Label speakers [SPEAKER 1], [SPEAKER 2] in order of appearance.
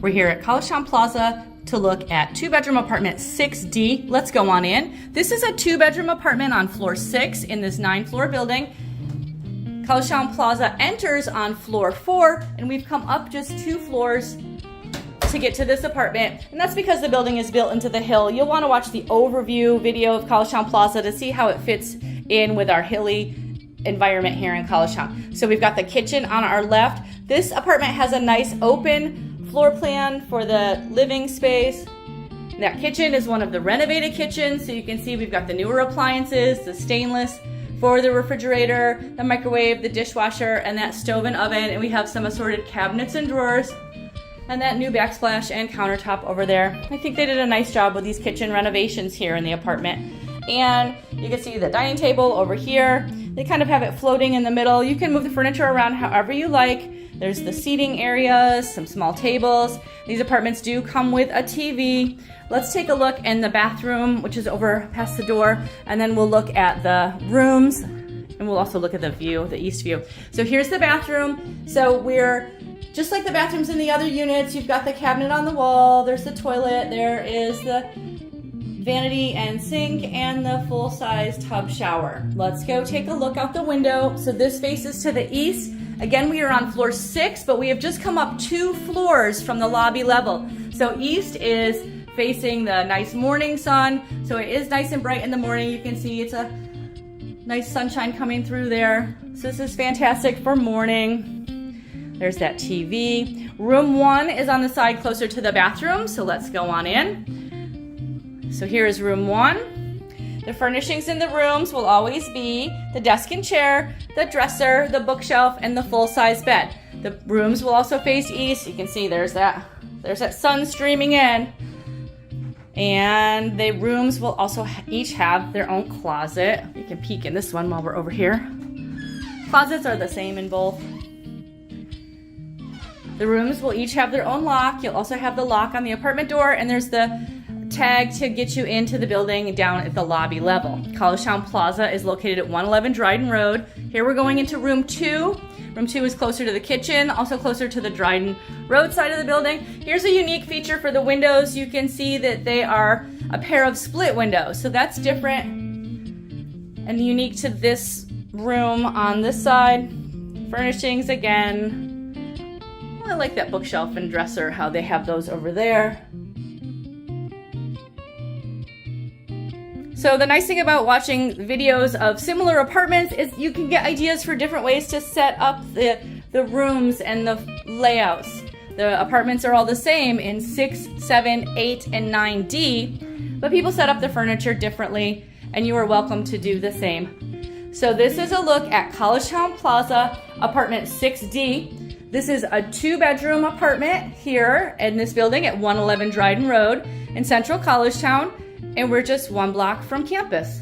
[SPEAKER 1] We're here at Collegetown Plaza to look at 2-bedroom apartment 6D. Let's go on in. This is a 2-bedroom apartment on floor 6 in this 9-floor building. Collegetown Plaza enters on floor 4, and we've come up just 2 floors to get to this apartment, and that's because the building is built into the hill. You'll want to watch the overview video of Collegetown Plaza to see how it fits in with our hilly environment here in Collegetown. So we've got the kitchen on our left. This apartment has a nice open floor plan for the living space. That kitchen is one of the renovated kitchens, so you can see we've got the newer appliances, the stainless for the refrigerator, the microwave, the dishwasher, and that stove and oven, and we have some assorted cabinets and drawers, and that new backsplash and countertop over there. I think they did a nice job with these kitchen renovations here in the apartment. And you can see the dining table over here. They kind of have it floating in the middle. You can move the furniture around however you like. There's the seating areas, some small tables. These apartments do come with a TV. Let's take a look in the bathroom, which is over past the door, and then we'll look at the rooms, and we'll also look at the view, the east view. So here's the bathroom. So we're just like the bathrooms in the other units. You've got the cabinet on the wall. There's the toilet. There is the vanity and sink and the full-size tub shower. Let's go take a look out the window. So this faces to the east. Again, we are on floor 6, but we have just come up 2 floors from the lobby level. So east is facing the nice morning sun. So it is nice and bright in the morning. You can see it's a nice sunshine coming through there. So this is fantastic for morning. There's that TV. Room 1 is on the side closer to the bathroom. So let's go on in. So here is room 1. The furnishings in the rooms will always be the desk and chair, the dresser, the bookshelf, and the full-size bed. The rooms will also face east. You can see there's that sun streaming in. And the rooms will also each have their own closet. You can peek in this one while we're over here. Closets are the same in both. The rooms will each have their own lock. You'll also have the lock on the apartment door, and there's the tag to get you into the building down at the lobby level. Collegetown Plaza is located at 111 Dryden Road. Here we're going into room 2. Room 2 is closer to the kitchen, also closer to the Dryden Road side of the building. Here's a unique feature for the windows. You can see that they are a pair of split windows, so that's different and unique to this room on this side. Furnishings again. I like that bookshelf and dresser, how they have those over there. So the nice thing about watching videos of similar apartments is you can get ideas for different ways to set up the rooms and the layouts. The apartments are all the same in 6, 7, 8, and 9D, but people set up the furniture differently, and you are welcome to do the same. So this is a look at Collegetown Plaza, apartment 6D. This is a 2-bedroom apartment here in this building at 111 Dryden Road in central Collegetown. And we're just 1 block from campus.